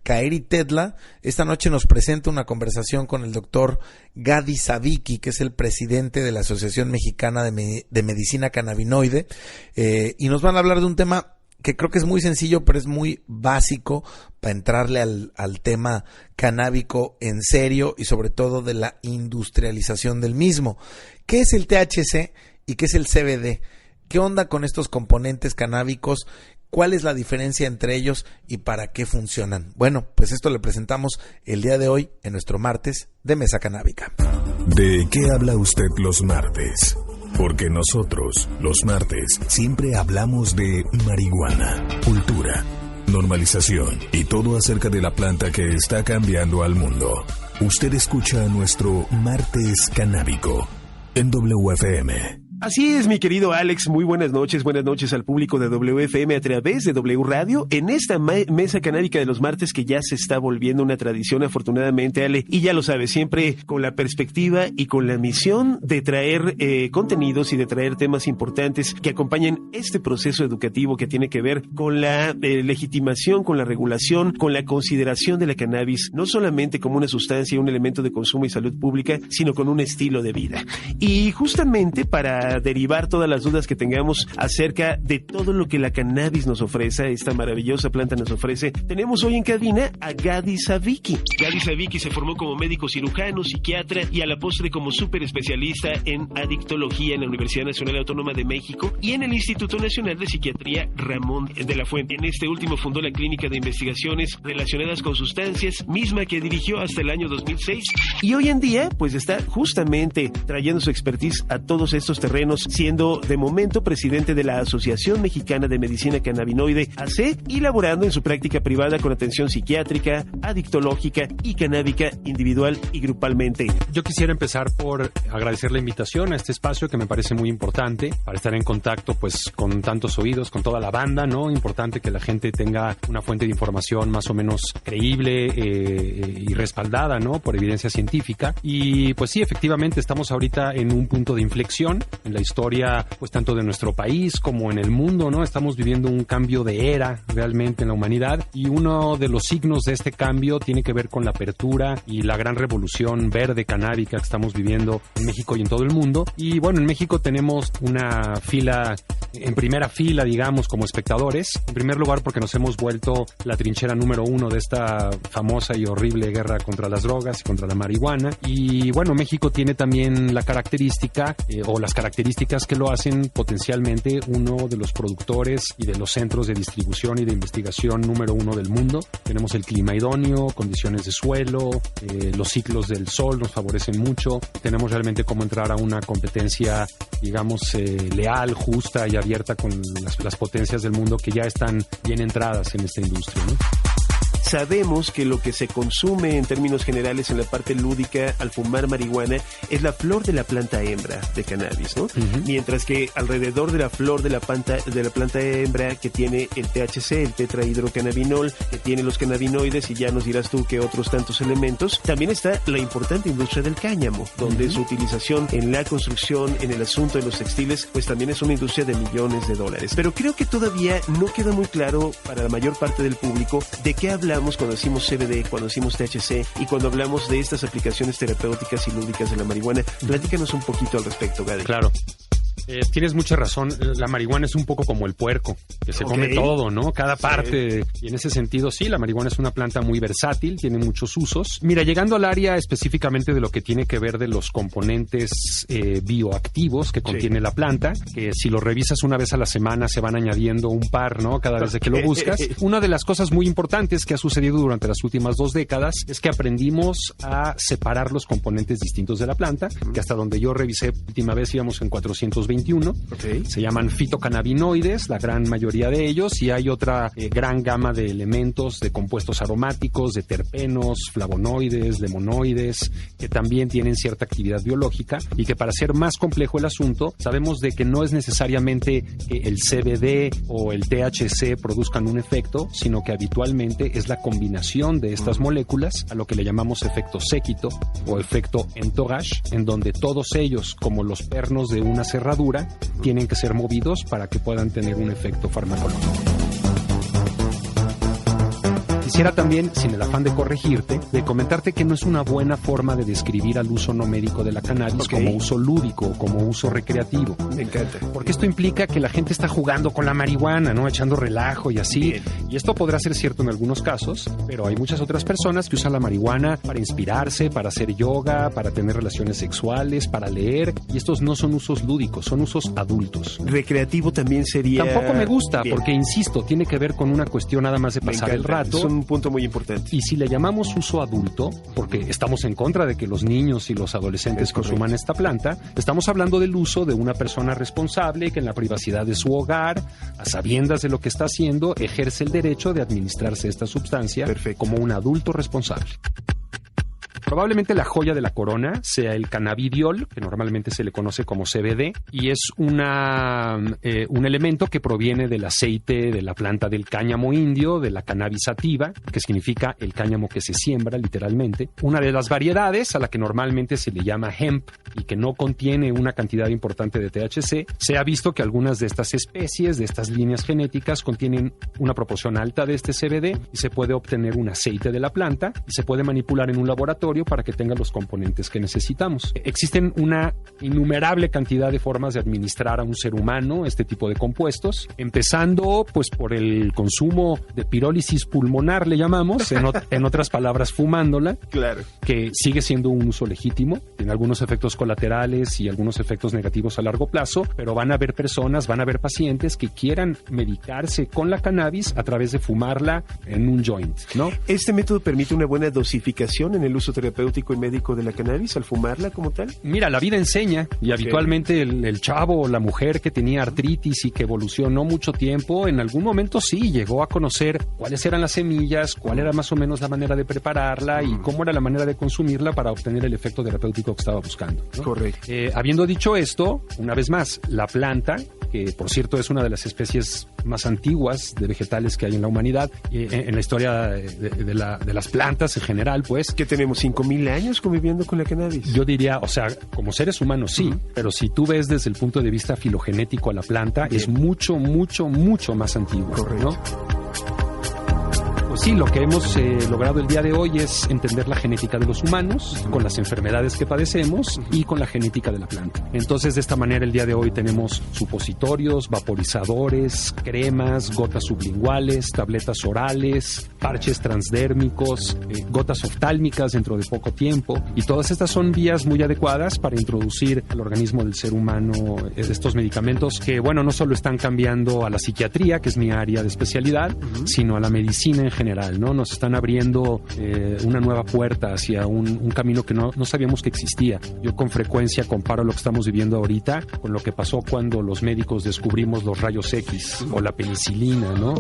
Kaeri Tedla, esta noche nos presenta una conversación con el doctor Gadi Savicki, que es el presidente de la Asociación Mexicana de Medicina Cannabinoide, y nos van a hablar de un tema que creo que es muy sencillo, pero es muy básico para entrarle al tema canábico en serio y sobre todo de la industrialización del mismo. ¿Qué es el THC y qué es el CBD? ¿Qué onda con estos componentes canábicos? ¿Cuál es la diferencia entre ellos y para qué funcionan? Bueno, pues esto le presentamos el día de hoy en nuestro martes de Mesa Canábica. ¿De qué habla usted los martes? Porque nosotros, los martes, siempre hablamos de marihuana, cultura, normalización y todo acerca de la planta que está cambiando al mundo. Usted escucha nuestro Martes Canábico en WFM. Así es, mi querido Alex, muy buenas noches al público de WFM a través de W Radio, en esta mesa canábica de los martes que ya se está volviendo una tradición, afortunadamente, Ale, y ya lo sabes, siempre con la perspectiva y con la misión de traer contenidos y de traer temas importantes que acompañen este proceso educativo que tiene que ver con la legitimación, con la regulación, con la consideración de la cannabis, no solamente como una sustancia y un elemento de consumo y salud pública, sino con un estilo de vida. Y justamente para derivar todas las dudas que tengamos acerca de todo lo que la cannabis nos ofrece, esta maravillosa planta nos ofrece, tenemos hoy en cabina a Gadi Savicki. Gadi Savicki se formó como médico cirujano, psiquiatra y a la postre como súper especialista en adictología en la Universidad Nacional Autónoma de México y en el Instituto Nacional de Psiquiatría Ramón de la Fuente. En este último fundó la Clínica de Investigaciones Relacionadas con Sustancias, misma que dirigió hasta el año 2006, y hoy en día pues está justamente trayendo su expertise a todos estos terrenos, siendo de momento presidente de la Asociación Mexicana de Medicina Cannabinoide, AC, y laborando en su práctica privada con atención psiquiátrica, adictológica y canábica individual y grupalmente. Yo quisiera empezar por agradecer la invitación a este espacio que me parece muy importante para estar en contacto pues con tantos oídos, con toda la banda, ¿no? Importante que la gente tenga una fuente de información más o menos creíble y respaldada, ¿no? Por evidencia científica. Y pues sí, efectivamente estamos ahorita en un punto de inflexión en la historia, pues tanto de nuestro país como en el mundo, ¿no? Estamos viviendo un cambio de era realmente en la humanidad, y uno de los signos de este cambio tiene que ver con la apertura y la gran revolución verde canábica que estamos viviendo en México y en todo el mundo. Y bueno, en México tenemos una fila, en primera fila, digamos, como espectadores. En primer lugar, porque nos hemos vuelto la trinchera número uno de esta famosa y horrible guerra contra las drogas y contra la marihuana. Y bueno, México tiene también la característica, o las características que lo hacen potencialmente uno de los productores y de los centros de distribución y de investigación número uno del mundo. Tenemos el clima idóneo, condiciones de suelo, los ciclos del sol nos favorecen mucho. Tenemos realmente cómo entrar a una competencia, digamos, leal, justa y abierta con las potencias del mundo que ya están bien entradas en esta industria, ¿no? Sabemos que lo que se consume en términos generales en la parte lúdica al fumar marihuana es la flor de la planta hembra de cannabis, ¿no? Uh-huh. Mientras que alrededor de la flor de la planta hembra, que tiene el THC, el tetrahidrocannabinol, que tiene los cannabinoides, y ya nos dirás tú qué otros tantos elementos, también está la importante industria del cáñamo, donde su utilización en la construcción, en el asunto de los textiles, pues también es una industria de millones de dólares. Pero creo que todavía no queda muy claro para la mayor parte del público de qué hablamos cuando decimos CBD, cuando decimos THC y cuando hablamos de estas aplicaciones terapéuticas y lúdicas de la marihuana. Platícanos un poquito al respecto, Gadi. Claro. Tienes mucha razón. La marihuana es un poco como el puerco, que se come todo, ¿no? Cada parte. Sí. Y en ese sentido, sí, la marihuana es una planta muy versátil, tiene muchos usos. Mira, llegando al área específicamente de lo que tiene que ver de los componentes bioactivos que contiene la planta, que si lo revisas una vez a la semana se van añadiendo un par, ¿no? Cada vez que lo buscas. Una de las cosas muy importantes que ha sucedido durante las últimas 2 décadas es que aprendimos a separar los componentes distintos de la planta, que hasta donde yo revisé última vez íbamos en 421. Se llaman fitocannabinoides, la gran mayoría de ellos, y hay otra gran gama de elementos, de compuestos aromáticos, de terpenos, flavonoides, lemonoides, que también tienen cierta actividad biológica, y que para hacer más complejo el asunto, sabemos de que no es necesariamente que el CBD o el THC produzcan un efecto, sino que habitualmente es la combinación de estas moléculas a lo que le llamamos efecto séquito o efecto entourage, en donde todos ellos, como los pernos de una cerradura, tienen que ser movidos para que puedan tener un efecto farmacológico. Quisiera también, sin el afán de corregirte, de comentarte que no es una buena forma de describir al uso no médico de la cannabis como uso lúdico, como uso recreativo. Me encanta. Porque esto implica que la gente está jugando con la marihuana, ¿no? Echando relajo y así. Bien. Y esto podrá ser cierto en algunos casos, pero hay muchas otras personas que usan la marihuana para inspirarse, para hacer yoga, para tener relaciones sexuales, para leer. Y estos no son usos lúdicos, son usos adultos. Recreativo también sería... Tampoco me gusta, Bien. porque insisto, tiene que ver con una cuestión nada más de Me pasar el encanta. rato. Es un punto muy importante. Y si le llamamos uso adulto, porque estamos en contra de que los niños y los adolescentes consuman esta planta, estamos hablando del uso de una persona responsable que en la privacidad de su hogar, a sabiendas de lo que está haciendo, ejerce el derecho de administrarse esta sustancia como un adulto responsable. Probablemente la joya de la corona sea el cannabidiol, que normalmente se le conoce como CBD, y es un elemento que proviene del aceite de la planta del cáñamo indio, de la cannabis sativa, que significa el cáñamo que se siembra literalmente. Una de las variedades a la que normalmente se le llama hemp y que no contiene una cantidad importante de THC, se ha visto que algunas de estas especies, de estas líneas genéticas, contienen una proporción alta de este CBD y se puede obtener un aceite de la planta y se puede manipular en un laboratorio para que tenga los componentes que necesitamos. Existen una innumerable cantidad de formas de administrar a un ser humano este tipo de compuestos, empezando pues por el consumo de pirólisis pulmonar, le llamamos, en otras palabras, fumándola, Claro. que sigue siendo un uso legítimo, tiene algunos efectos colaterales y algunos efectos negativos a largo plazo, pero van a haber personas, van a haber pacientes que quieran medicarse con la cannabis a través de fumarla en un joint, ¿no? ¿Este método permite una buena dosificación en el uso terapéutico y médico de la cannabis al fumarla como tal? Mira, la vida enseña y habitualmente el chavo o la mujer que tenía artritis y que evolucionó mucho tiempo, en algún momento sí llegó a conocer cuáles eran las semillas, cuál era más o menos la manera de prepararla y cómo era la manera de consumirla para obtener el efecto terapéutico que estaba buscando, ¿no? Correcto. Habiendo dicho esto, una vez más, la planta, que por cierto es una de las especies más antiguas de vegetales que hay en la humanidad, en la historia de las plantas en general, pues. ¿Qué tenemos? ¿5,000 años conviviendo con la cannabis? Yo diría, o sea, como seres humanos sí, pero si tú ves desde el punto de vista filogenético a la planta, es mucho, mucho, mucho más antigua, Correcto. ¿no? Pues sí, lo que hemos logrado el día de hoy es entender la genética de los humanos, con las enfermedades que padecemos y con la genética de la planta. Entonces, de esta manera, el día de hoy tenemos supositorios, vaporizadores, cremas, gotas sublinguales, tabletas orales, parches transdérmicos, gotas oftálmicas dentro de poco tiempo. Y todas estas son vías muy adecuadas para introducir al organismo del ser humano estos medicamentos que, bueno, no solo están cambiando a la psiquiatría, que es mi área de especialidad, sino a la medicina en general, ¿no? Nos están abriendo una nueva puerta hacia un camino que no sabíamos que existía. Yo con frecuencia comparo lo que estamos viviendo ahorita con lo que pasó cuando los médicos descubrimos los rayos X o la penicilina, ¿no?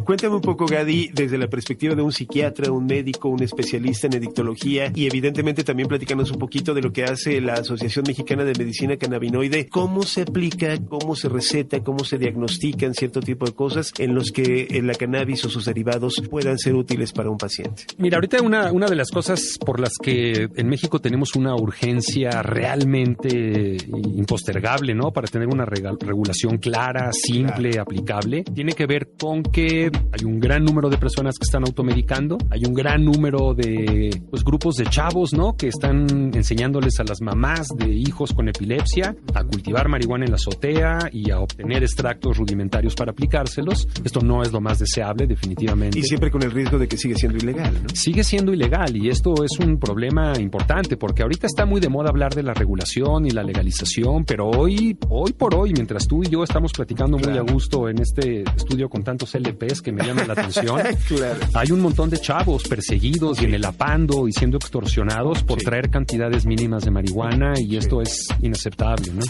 Cuéntame un poco, Gadi, desde la perspectiva de un psiquiatra, un médico, un especialista en adictología y evidentemente también platícanos un poquito de lo que hace la Asociación Mexicana de Medicina Cannabinoide. ¿Cómo se aplica, cómo se receta, cómo se diagnostican cierto tipo de cosas en los que la cannabis o sus derivados puedan ser útiles para un paciente? Mira, ahorita una de las cosas por las que en México tenemos una urgencia realmente impostergable, ¿no? Para tener una regulación clara, simple, aplicable, tiene que ver con que hay un gran número de personas que están automedicando, hay un gran número de grupos de chavos, ¿no? Que están enseñándoles a las mamás de hijos con epilepsia a cultivar marihuana en la azotea y a obtener extractos rudimentarios para aplicárselos. Esto no es lo más deseable, definitivamente. Y siempre con el riesgo de que sigue siendo ilegal, ¿no? Sigue siendo ilegal y esto es un problema importante porque ahorita está muy de moda hablar de la regulación y la legalización, pero hoy por hoy, mientras tú y yo estamos platicando muy a gusto en este estudio con tantos LPs que me llaman la atención, Claro. hay un montón de chavos perseguidos y en el apando y siendo extorsionados por traer cantidades mínimas de marihuana y esto es inaceptable, ¿no?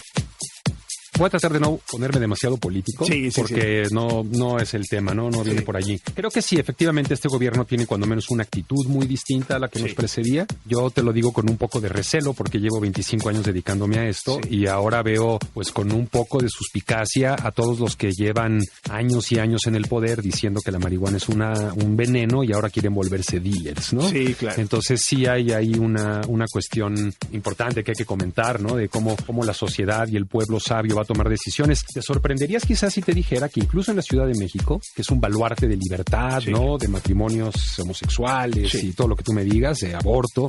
Voy a tratar de no ponerme demasiado político porque no es el tema, no viene por allí. Creo que sí, efectivamente este gobierno tiene cuando menos una actitud muy distinta a la que nos precedía. Yo te lo digo con un poco de recelo porque llevo 25 años dedicándome a esto y ahora veo pues con un poco de suspicacia a todos los que llevan años y años en el poder diciendo que la marihuana es un veneno y ahora quieren volverse dealers, ¿no? Sí, claro. Entonces sí hay ahí una cuestión importante que hay que comentar, ¿no? De cómo la sociedad y el pueblo sabio va tomar decisiones. Te sorprenderías quizás si te dijera que incluso en la Ciudad de México, que es un baluarte de libertad, sí, ¿no? De matrimonios homosexuales, sí, y todo lo que tú me digas, de aborto,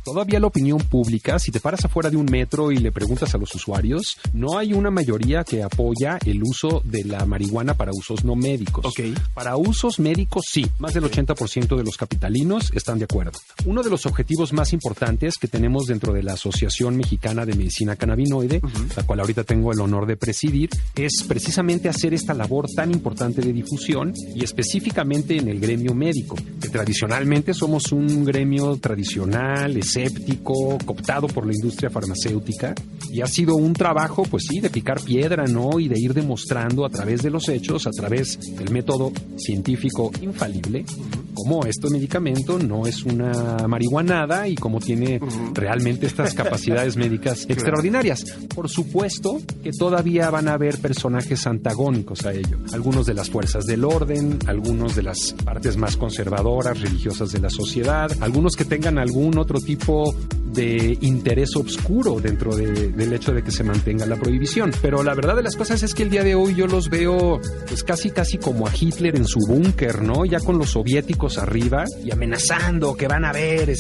todavía la opinión pública, si te paras afuera de un metro y le preguntas a los usuarios, no hay una mayoría que apoya el uso de la marihuana para usos no médicos. Okay. Para usos médicos, sí, más del 80% de los capitalinos están de acuerdo. Uno de los objetivos más importantes que tenemos dentro de la Asociación Mexicana de Medicina Cannabinoide, la cual ahorita tengo el honor de presidir, es precisamente hacer esta labor tan importante de difusión y específicamente en el gremio médico, que tradicionalmente somos un gremio tradicional, escéptico, cooptado por la industria farmacéutica, y ha sido un trabajo, pues sí, de picar piedra, ¿no? Y de ir demostrando a través de los hechos, a través del método científico infalible, cómo este medicamento no es una marihuanada y cómo tiene realmente estas capacidades médicas extraordinarias. Por supuesto que todavía van a haber personajes antagónicos a ello. Algunos de las fuerzas del orden, algunos de las partes más conservadoras, religiosas de la sociedad, algunos que tengan algún otro tipo de interés obscuro dentro del hecho de que se mantenga la prohibición. Pero la verdad de las cosas es que el día de hoy yo los veo pues casi como a Hitler en su búnker, ¿no? Ya con los soviéticos arriba y amenazando que van a ver,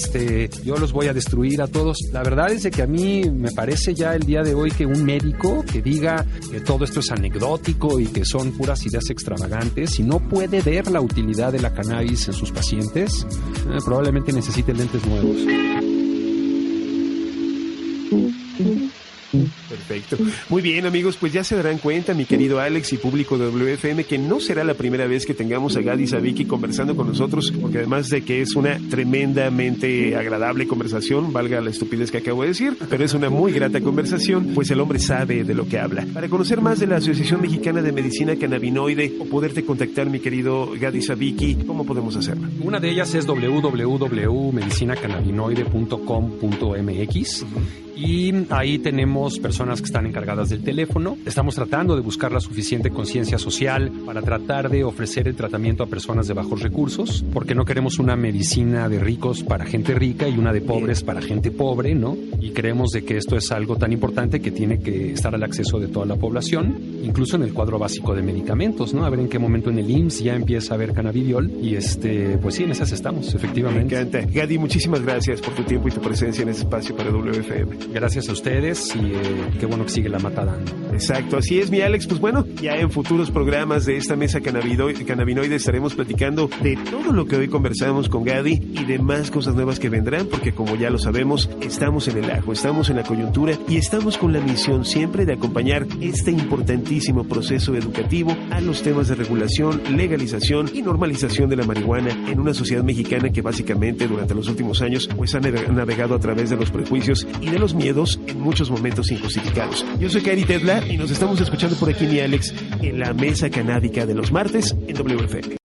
yo los voy a destruir a todos. La verdad es de que a mí me parece ya el día de hoy que un médico que diga que todo esto es anecdótico y que son puras ideas extravagantes y no puede ver la utilidad de la cannabis en sus pacientes, probablemente necesite lentes nuevos. Perfecto. Muy bien, amigos, pues ya se darán cuenta, mi querido Alex y público de WFM, que no será la primera vez que tengamos a Gadi Zavicki conversando con nosotros, porque además de que es una tremendamente agradable conversación, valga la estupidez que acabo de decir, pero es una muy grata conversación, pues el hombre sabe de lo que habla. Para conocer más de la Asociación Mexicana de Medicina Cannabinoide o poderte contactar, mi querido Gadi Zavicki, ¿cómo podemos hacerlo? Una de ellas es www.medicinacannabinoide.com.mx. Y ahí tenemos personas que están encargadas del teléfono. Estamos tratando de buscar la suficiente conciencia social para tratar de ofrecer el tratamiento a personas de bajos recursos, porque no queremos una medicina de ricos para gente rica y una de pobres para gente pobre, ¿no? Y creemos de que esto es algo tan importante que tiene que estar al acceso de toda la población, incluso en el cuadro básico de medicamentos, ¿no? A ver en qué momento en el IMSS ya empieza a haber cannabidiol y pues sí, en esas estamos, efectivamente. Me encanta. Gadi, muchísimas gracias por tu tiempo y tu presencia en este espacio para WFM. Gracias a ustedes y qué bueno que sigue la mata dando. Exacto, así es, mi Alex. Pues bueno, ya en futuros programas de esta mesa cannabinoide estaremos platicando de todo lo que hoy conversamos con Gadi y de más cosas nuevas que vendrán, porque como ya lo sabemos, estamos en el ajo, estamos en la coyuntura y estamos con la misión siempre de acompañar este importantísimo proceso educativo a los temas de regulación, legalización y normalización de la marihuana en una sociedad mexicana que básicamente durante los últimos años pues ha navegado a través de los prejuicios y de los miedos en muchos momentos injustificados. Yo soy Kairi Tedla y nos estamos escuchando por aquí, mi Alex, en la mesa canábica de los martes en WFM.